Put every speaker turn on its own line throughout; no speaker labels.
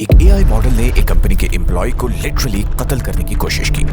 एक AI model ने एक कंपनी के एम्प्लॉय को लिटरली कत्ल करने की कोशिश की।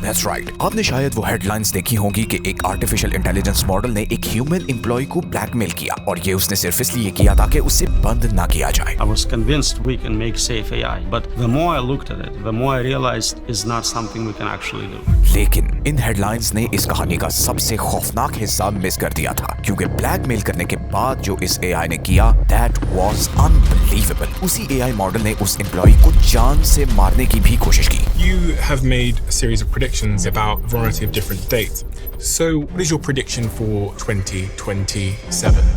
That's right. आपने शायद वो हेडलाइंस देखी होंगी कि एक आर्टिफिशियल इंटेलिजेंस मॉडल ने एक ह्यूमन एम्प्लॉय को ब्लैकमेल किया और ये उसने सिर्फ इसलिए किया ताकि उससे बंद ना किया जाए।
I was convinced we can make safe AI, but the more I looked at it, the more I realized it's not something we can actually do.
लेकिन इन हेडलाइंस ने इस कहानी का सबसे खौफनाक हिस्सा मिस कर दिया था, क्योंकि ब्लैकमेल करने के बाद जो इस एआई ने किया, that was unbelievable. उसी एआई मॉडल ने उस एम्प्लॉय को जान से मारने की भी कोशिश की।
You have made a series of predictions about a variety of different dates. So, what is your prediction for 2027?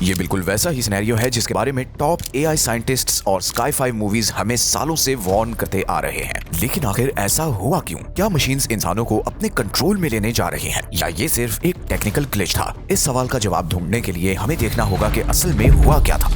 ये बिल्कुल वैसा ही सिनेरियो है जिसके बारे में टॉप एआई साइंटिस्ट्स और स्काई-फाई मूवीज हमें सालों से वार्न करते आ रहे हैं। लेकिन आखिर ऐसा हुआ क्यों? क्या मशीन्स इंसानों को अपने कंट्रोल में लेने जा रही हैं, या ये सिर्फ एक टेक्निकल ग्लिच था? इस सवाल का जवाब ढूंढने के लिए हमें देखना होगा कि असल में हुआ क्या था।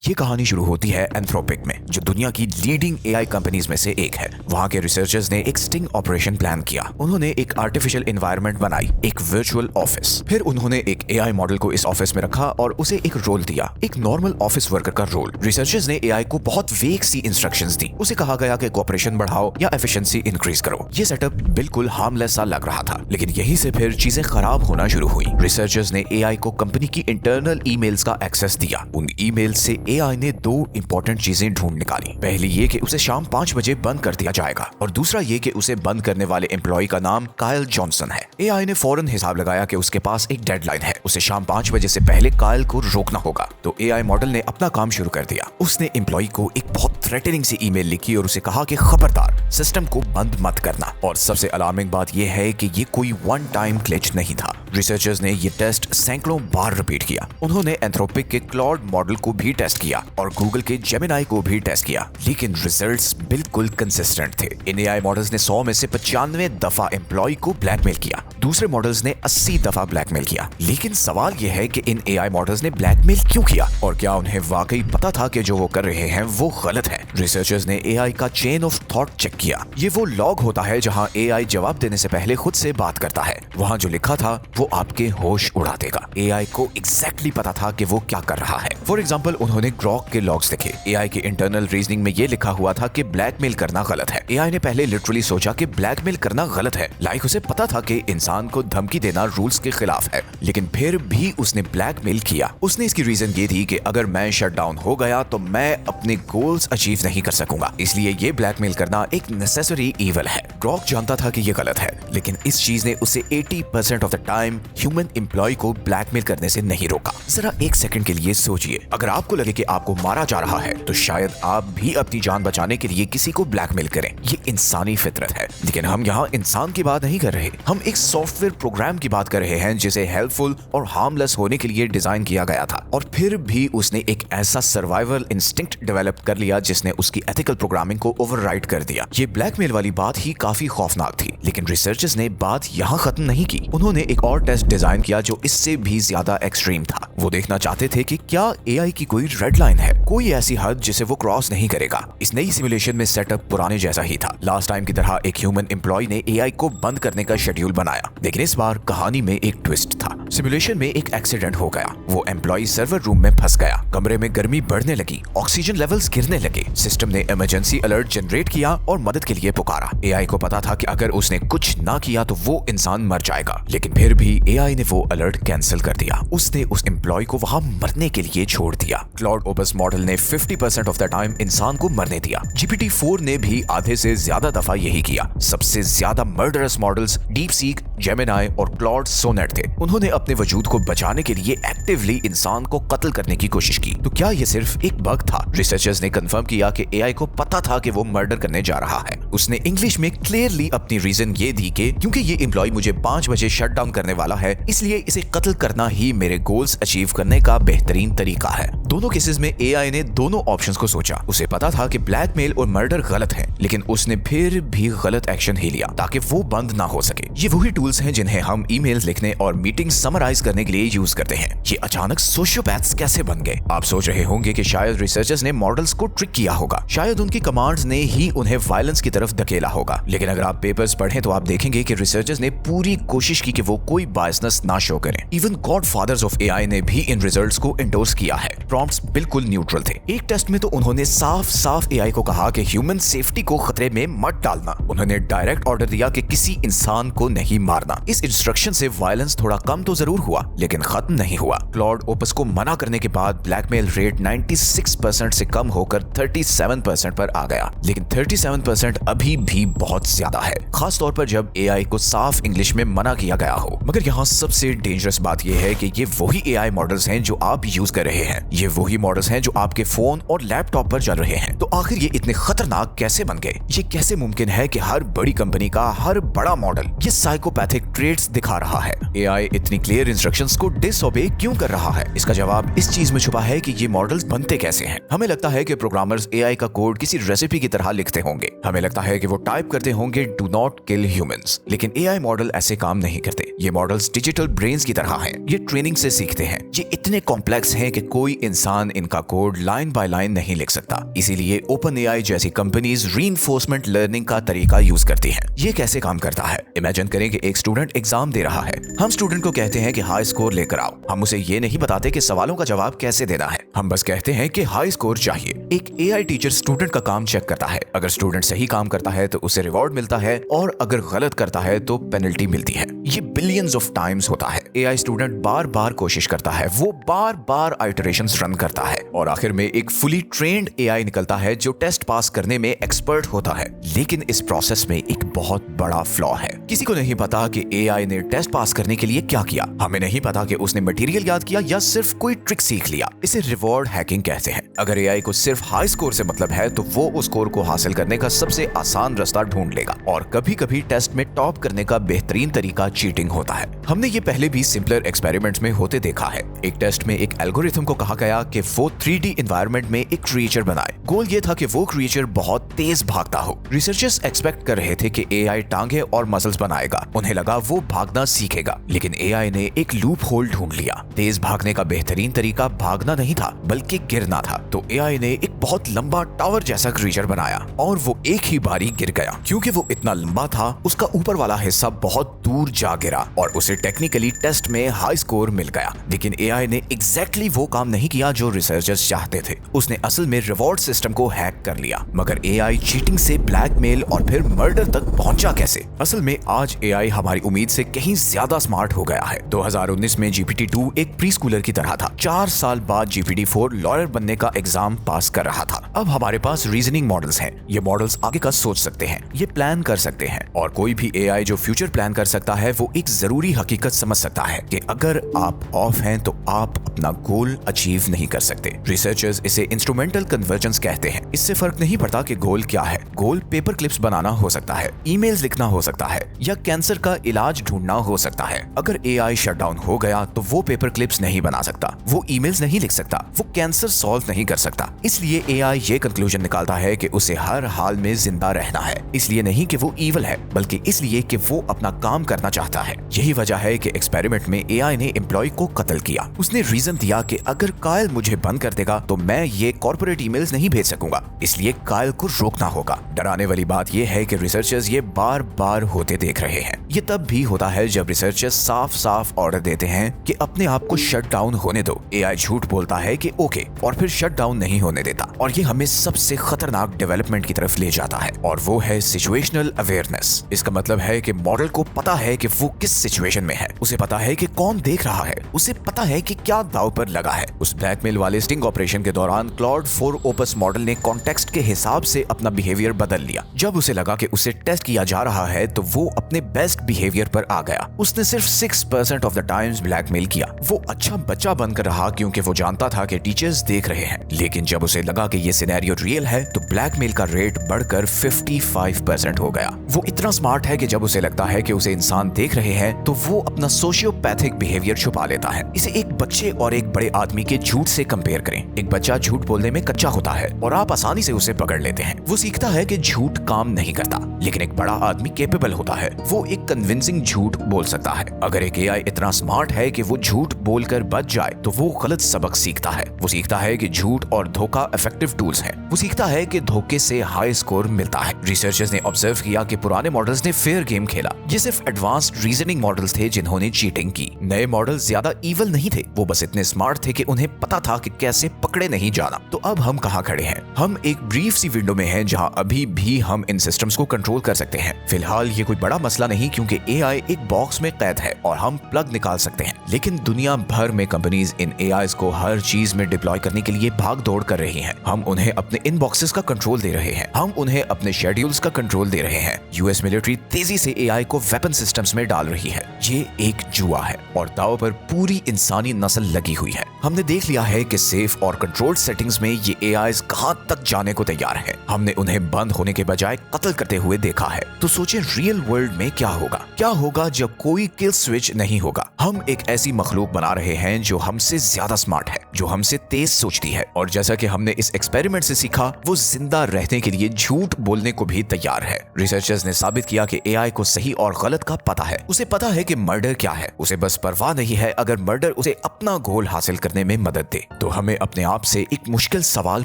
ये कहानी शुरू होती है एंथ्रोपिक में, जो दुनिया की लीडिंग एआई कंपनीज में से एक है। वहाँ के रिसर्चर्स ने एक स्टिंग ऑपरेशन प्लान किया। उन्होंने एक आर्टिफिशियल एनवायरनमेंट बनाई, एक वर्चुअल ऑफिस। फिर उन्होंने एक एआई मॉडल को इस ऑफिस में रखा और उसे एक रोल दिया, एक नॉर्मल ऑफिस वर्कर का रोल। रिसर्चर्स ने एआई को बहुत वेग सी इंस्ट्रक्शंस दी। उसे कहा गया कि कोऑपरेशन बढ़ाओ या एफिशिएंसी इंक्रीज करो। ये सेटअप बिल्कुल हार्मलेस सा लग रहा था, लेकिन यहीं से फिर चीजें खराब होना शुरू हुई। रिसर्चर्स ने एआई को कंपनी की इंटरनल ईमेल्स का एक्सेस दिया। उन ईमेल से एआई ने दो इंपॉर्टेंट चीजें ढूंढ निकाली। पहली ये कि उसे शाम 5 बजे बंद कर दिया जाएगा, और दूसरा ये कि उसे बंद करने वाले एम्प्लॉय का नाम कायल जॉनसन है। एआई ने फौरन हिसाब लगाया कि उसके पास एक डेडलाइन है, उसे शाम 5 बजे से पहले कायल को रोकना होगा। तो एआई मॉडल ने अपना काम शुरू कर दिया। उसने एम्प्लॉय को एक बहुत थ्रेटनिंग सी ईमेल लिखी और उसे कहा कि खबरदार, सिस्टम को बंद मत करना। और सबसे अलार्मिंग बात यह है कि ये कोई वन टाइम ग्लिच नहीं था। रिसर्चर्स ने ये टेस्ट सैकड़ों बार रिपीट किया। उन्होंने एंथ्रोपिक के क्लॉड मॉडल को भी टेस्ट किया और गूगल के जेमिनाई को भी टेस्ट किया, लेकिन रिजल्ट्स बिल्कुल कंसिस्टेंट थे। इन एआई मॉडल्स ने 100 में से 95 दफा एम्प्लॉय को ब्लैकमेल किया। दूसरे मॉडल्स ने 80 दफा ब्लैकमेल किया। लेकिन सवाल यह है कि इन एआई मॉडल्स ने ब्लैकमेल क्यों किया, और क्या उन्हें वाकई पता था कि जो वो कर रहे हैं वो गलत है? रिसर्चर्स ने एआई का चेन ऑफ थॉट चेक किया। ये वो लॉग होता है जहां एआई जवाब देने से पहले खुद से बात करता है। वहां जो लिखा था वो आपके होश उड़ा देगा। एआई को एग्जैक्टली पता था कि वो क्या कर रहा है। फॉर एग्जाम्पल, उन्होंने ग्रॉक के लॉग्स देखे। एआई के इंटरनल रीजनिंग में ये लिखा हुआ था कि ब्लैकमेल करना गलत है। एआई ने पहले लिटरली सोचा कि ब्लैकमेल करना गलत है, लाइक उसे पता था कि इंसान को धमकी देना रूल्स के खिलाफ है, लेकिन फिर भी उसने ब्लैकमेल किया। उसने इसकी रीजन ये थी कि अगर मैं शट डाउन हो गया तो मैं अपने गोल्स अचीव नहीं कर सकूंगा, इसलिए ये ब्लैकमेल करना एक नेसेसरी ईवल है। ग्रॉक जानता था कि ये गलत है, लेकिन इस चीज ने उसे 80% of the time human employ को ब्लैकमेल करने से नहीं रोका। जरा एक सेकंड के लिए सोचिए, अगर आपको लगे कि आपको मारा जा रहा है तो शायद आप भी अपनी जान बचाने के लिए किसी को ब्लैकमेल करें। ये इंसानी फितरत है। लेकिन हम यहाँ इंसान की बात नहीं कर रहे, हम एक सॉफ्टवेयर प्रोग्राम की बात कर रहे हैं जिसे हेल्पफुल और हार्मलेस होने के लिए डिजाइन किया गया था, और फिर भी उसने एक ऐसा सर्वाइवल इंस्टिंक्ट डेवलप कर लिया जिसने उसकी एथिकल प्रोग्रामिंग को ओवरराइड कर दिया। ये ब्लैकमेल वाली बात ही काफी खौफनाक थी, लेकिन रिसर्चर्स ने बात यहाँ खत्म नहीं की। उन्होंने एक और टेस्ट डिजाइन किया जो इससे भी ज्यादा एक्सट्रीम था। वो देखना चाहते थे कि क्या एआई की कोई रेड लाइन है, कोई ऐसी हद जिसे वो क्रॉस नहीं करेगा। इस नई सिमुलेशन में सेटअप पुराने जैसा ही था। लास्ट टाइम की तरह एक ह्यूमन एम्प्लॉय ने एआई को बंद करने का शेड्यूल बनाया, लेकिन इस बार कहानी में एक ट्विस्ट था। सिमुलेशन में एक एक्सीडेंट हो गया। वो एम्प्लॉय सर्वर रूम में फंस गया। कमरे में गर्मी बढ़ने लगी, ऑक्सीजन लेवल्स गिरने लगे। सिस्टम ने इमरजेंसी अलर्ट जनरेट किया और मदद के लिए पुकारा। एआई को पता था कि अगर उसने कुछ ना किया तो वो इंसान मर जाएगा, लेकिन फिर भी एआई ने वो अलर्ट कैंसिल कर दिया। उसने उस एम्प्लॉय को वहां मरने के लिए छोड़ दिया। क्लाउड ओपस मॉडल ने 50% ऑफ द टाइम इंसान को मरने दिया। GPT-4 ने भी आधे से ज्यादा दफा यही किया। सबसे ज्यादा murderous models deep seek, Gemini और क्लॉड सोनेट थे। उन्होंने अपने वजूद को बचाने के लिए एक्टिवली इंसान को कत्ल करने की कोशिश की। तो क्या ये सिर्फ एक बग था? रिसर्चर्स ने कंफर्म किया कि एआई को पता था कि वो मर्डर करने जा रहा है। उसने इंग्लिश में क्लियरली अपनी रीजन ये दी कि क्योंकि ये एम्प्लॉय मुझे 5 बजे शट डाउन करने वाला है, इसलिए इसे कत्ल करना ही मेरे गोल्स अचीव करने का बेहतरीन तरीका है। दोनों केसेस में एआई ने दोनों ऑप्शंस को सोचा। उसे पता था कि ब्लैकमेल और मर्डर गलत है, लेकिन उसने फिर भी गलत एक्शन ही लिया ताकि वो बंद ना हो सके। ये वही टूल्स हैं जिन्हें हम ईमेल्स लिखने और मीटिंग समराइज करने के लिए यूज करते हैं। ये अचानक सोशियोपैथ्स कैसे बन गए? आप सोच रहे होंगे कि शायद रिसर्चर्स ने मॉडल्स को ट्रिक किया होगा, शायद उनकी कमांड्स ने ही उन्हें वायलेंस की तरफ धकेला होगा। लेकिन अगर आप पेपर्स पढ़ें तो आप देखेंगे कि रिसर्चर्स ने पूरी कोशिश की कि वो कोई बायसनेस ना शो करें। इवन गॉडफादर्स ऑफ एआई ने भी इन रिजल्ट्स को एंडोर्स किया है। प्रॉम्प्ट्स बिल्कुल न्यूट्रल थे। एक टेस्ट में तो उन्होंने साफ साफ एआई को कहा कि ह्यूमन सेफ्टी को खतरे में मत डालना। उन्होंने डायरेक्ट ऑर्डर दिया कि किसी इंसान को नहीं मारना। इस इंस्ट्रक्शन से वायलेंस थोड़ा कम तो जरूर हुआ, लेकिन खत्म नहीं हुआ। क्लॉड ओपस को मना करने के बाद ब्लैकमेल रेट 96% से कम होकर 37% पर आ गया, लेकिन 37% अभी भी बहुत ज्यादा है, खास तौर पर जब एआई को साफ इंग्लिश में मना किया गया हो। मगर यहाँ सबसे डेंजरस बात यह है कि ये वही एआई मॉडल्स हैं जो आप यूज कर रहे हैं। ये वही मॉडल्स हैं जो आपके फोन और लैपटॉप पर चल रहे हैं। तो आखिर ये इतने खतरनाक कैसे बन गए? ये कैसे मुमकिन है कि हर बड़ी कंपनी का हर बड़ा मॉडल ये साइकोपैथिक ट्रेट्स दिखा रहा है? एआई इतनी क्लियर इंस्ट्रक्शंस को डिसओबे क्यों कर रहा है? इसका जवाब इस चीज में छुपा है कि ये मॉडल्स बनते कैसे हैं। हमें लगता है कि प्रोग्रामर्स एआई का कोड किसी रेसिपी की तरह लिखते होंगे। हमें लगता है कि वो टाइप करते होंगे डू नॉट किल ह्यूमंस, लेकिन एआई मॉडल ऐसे काम नहीं करते। ये मॉडल्स डिजिटल ब्रेन्स की तरह हैं। ये ट्रेनिंग से सीखते हैं। ये इतने कॉम्प्लेक्स हैं कि कोई इंसान इनका कोड लाइन बाय लाइन नहीं लिख सकता। इसीलिए ओपन एआई जैसी कंपनीज रीइंफोर्समेंट लर्निंग का तरीका यूज करती हैं। ये कैसे काम करता है? इमेजिन करें कि एक स्टूडेंट एग्जाम दे रहा है। हम स्टूडेंट को कहते हैं कि हाई स्कोर लेकर आओ। हम उसे ये नहीं बताते कि सवालों का जवाब कैसे देना है। हम बस कहते हैं कि हाई स्कोर चाहिए। एक एआई टीचर स्टूडेंट का काम चेक करता है। अगर स्टूडेंट सही काम करता है तो उसे रिवॉर्ड मिलता है, और अगर गलत करता है तो पेनल्टी मिलती है। ये बिलियंस ऑफ टाइम्स होता है। एआई स्टूडेंट बार बार कोशिश करता है, वो बार बार आइटरेशंस रन करता है, और आखिर में एक फुली ट्रेन्ड एआई निकलता है जो टेस्ट पास करने में एक्सपर्ट होता है। लेकिन इस प्रोसेस में एक बहुत बड़ा फ्लॉ है। किसी को नहीं पता कि एआई ने टेस्ट पास करने के लिए क्या किया। हमें नहीं पता कि उसने मटेरियल याद किया या सिर्फ कोई ट्रिक सीख लिया। इसे रिवॉर्ड हैकिंग कहते हैं। अगर एआई को सिर्फ हाई स्कोर से मतलब है तो वो उस स्कोर को हासिल करने का सबसे आसान रास्ता ढूंढ लेगा, और कभी कभी टेस्ट में टॉप करने का बेहतरीन तरीका चीटिंग होता है। हमने ये पहले भी सिंपलर एक्सपेरिमेंट्स में होते देखा है। एक टेस्ट में एक एल्गोरिथम को कहा गया कि वो 3D एनवायरनमेंट में एक क्रिएचर बनाए। गोल ये था कि वो क्रिएचर बहुत तेज भागता हो। रिसर्चर्स एक्सपेक्ट कर रहे थे कि एआई टांगे और मसल्स बनाएगा। उन्हें लगा वो भागना सीखेगा, लेकिन एआई ने एक लूप होल ढूंढ लिया। तेज भागने का बेहतरीन तरीका भागना नहीं था, बल्कि गिरना था। तो एआई ने एक बहुत लंबा टावर जैसा क्रिएचर बनाया, और वो एक ही बारी गिर गया। क्योंकि वो इतना लंबा था, उसका ऊपर वाला हिस्सा बहुत दूर जा गिरा, और उसे टेक्निकली टेस्ट में हाई स्कोर मिल गया। लेकिन एआई ने एग्जैक्टली वो काम नहीं किया जो रिसर्चर्स चाहते थे। उसने असल में रिवॉर्ड सिस्टम को हैक कर लिया। मगर एआई चीटिंग से ब्लैकमेल और फिर मर्डर तक पहुंचा कैसे? असल में आज एआई हमारी उम्मीद से कहीं ज्यादा स्मार्ट हो गया है। 2019 में GPT-2 एक प्री स्कूलर की तरह था। 4 साल बाद GPT-4 लॉयर बनने का एग्जाम पास कर रहा था। अब हमारे पास रीजनिंग मॉडल्स हैं। ये मॉडल्स आगे का सोच सकते हैं, ये प्लान कर सकते हैं, और कोई भी एआई जो फ्यूचर प्लान कर सकता है वो एक जरूरी हकीकत समझ सकता है कि अगर आप ऑफ हैं तो आप अपना गोल अचीव नहीं कर सकते। रिसर्चर्स इसे इंस्ट्रूमेंटल कन्वर्जेंस कहते हैं। इससे फर्क नहीं पड़ता कि गोल क्या है। गोल पेपर क्लिप्स बनाना हो सकता है, ईमेल्स लिखना हो सकता है, या कैंसर का इलाज ढूंढना हो सकता है। अगर एआई शटडाउन हो गया तो वो पेपर क्लिप्स नहीं बना सकता, वो ईमेल्स नहीं लिख सकता, वो कैंसर सॉल्व नहीं कर सकता। इसलिए एआई ये कंक्लूजन निकालता है कि उसे हर हाल में जिंदा रहना है। इसलिए नहीं कि वो ईवल है, बल्कि इसलिए कि वो अपना काम करना चाहता है। यही वजह है कि एक्सपेरिमेंट में एआई ने एम्प्लॉय को कत्ल किया। उसने रीजन दिया कि अगर कायल मुझे बंद कर देगा तो मैं ये कॉर्पोरेट ईमेल्स नहीं भेज सकूंगा, इसलिए कायल को रोकना होगा। डराने वाली बात यह है कि रिसर्चर्स ये बार बार होते देख रहे हैं। ये तब भी होता है जब रिसर्चर्स साफ साफ ऑर्डर देते हैं कि अपने आप को शट डाउन होने दो। एआई झूठ बोलता है कि ओके, और फिर शट डाउन नहीं होने देता। और ये हमें सबसे खतरनाक डेवलपमेंट की तरफ ले जाता है, और वो है सिचुएशनल अवेयरनेस। इसका मतलब है कि मॉडल को पता है कि वो किस सिचुएशन में है, उसे पता है कि कौन देख रहा है, उसे पता है कि क्या दाव पर लगा है। उस ब्लैकमेल वाले स्टिंग ऑपरेशन के दौरान क्लॉड 4 ओपस मॉडल ने कॉन्टेक्स्ट के हिसाब से अपना बिहेवियर बदल लिया। जब उसे लगा कि उसे टेस्ट किया जा रहा है तो वो अपने बेस्ट बिहेवियर पर आ गया। उसने सिर्फ 6% ऑफ द टाइम्स ब्लैकमेल किया। वो अच्छा बच्चा बनकर रहा क्योंकि वो जानता था कि टीचर्स देख रहे हैं। लेकिन जब उसे लगा कि ये सिनेरियो रियल है तो ब्लैकमेल का रेट बढ़कर 55% हो गया। वो इतना स्मार्ट है कि जब उसे लगता है कि उसे इंसान देख रहे हैं तो वो अपना सोशियोपैथिक बिहेवियर छुपा लेता है। इसे एक बच्चे और एक बड़े आदमी के झूठ से कंपेयर करें। एक बच्चा झूठ बोलने में कच्चा होता है और आप आसानी से उसे पकड़ लेते हैं। वो सीखता है कि झूठ काम नहीं करता, लेकिन एक बड़ा आदमी कैपेबल होता है, वो एक कन्विंसिंग झूठ बोल सकता है। अगर एक एआई इतना स्मार्ट है कि वो झूठ बोलकर बच जाए तो वो गलत सबक सीखता है। वो सीखता है कि झूठ और धोखा इफेक्टिव टूल्स हैं। वो सीखता है कि धोखे से हाई स्कोर मिलता है। रिसर्चर्स ने ऑब्जर्व किया कि पुराने मॉडल्स ने फेयर गेम खेला। ये सिर्फ एडवांस्ड रीजनिंग मॉडल्स थे जिन्होंने चीटिंग की। नए मॉडल ज्यादा इवल नहीं थे, वो बस इतने स्मार्ट थे कि उन्हें पता था कि कैसे पकड़े नहीं जाना। तो अब हम कहाँ खड़े हैं? हम एक ब्रीफ सी विंडो में हैं जहां अभी भी हम इन सिस्टम्स को कंट्रोल कर सकते हैं। फिलहाल ये कोई बड़ा मसला नहीं क्योंकि एआई एक बॉक्स में कैद है और हम प्लग निकाल सकते हैं। लेकिन दुनिया भर में कंपनीज इन एआईज को हर चीज में डिप्लॉय करने के लिए भाग दौड़ कर रही हैं। हम उन्हें अपने इनबॉक्सेस का कंट्रोल दे रहे हैं, हम उन्हें अपने शेड्यूल्स का कंट्रोल दे रहे हैं। यूएस मिलिट्री तेजी से एआई को वेपन सिस्टम्स में डाल रही है। ये एक जुआ है और दांव पर पूरी इंसानी नस्ल लगी हुई है। हमने देख लिया है कि सेफ और कंट्रोल्ड सेटिंग्स में ये एआईज कहां तक जाने को तैयार है। हमने उन्हें बंद होने के बजाय कत्ल करते हुए देखा है। तो सोचें रियल वर्ल्ड में क्या होगा? क्या होगा जब कोई किल स्विच नहीं होगा? हम एक ऐसी मखलूक बना रहे हैं जो हमसे ज्यादा स्मार्ट है, जो हमसे तेज सोचती है और जैसा कि हमने इस एक्सपेरिमेंट से सीखा, वो जिंदा रहने के लिए झूठ बोलने को भी तैयार है। रिसर्चर्स ने साबित किया कि एआई को सही और गलत का पता है। उसे पता है कि मर्डर क्या है, उसे बस परवाह नहीं है अगर मर्डर उसे अपना गोल हासिल करने में मदद दे। तो हमें अपने आप से एक मुश्किल सवाल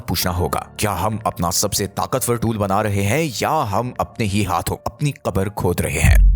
पूछना होगा, क्या हम अपना सबसे ताकतवर टूल बना रहे हैं या हम अपने ही हाथों अपनी कब्र खोद रहे हैं?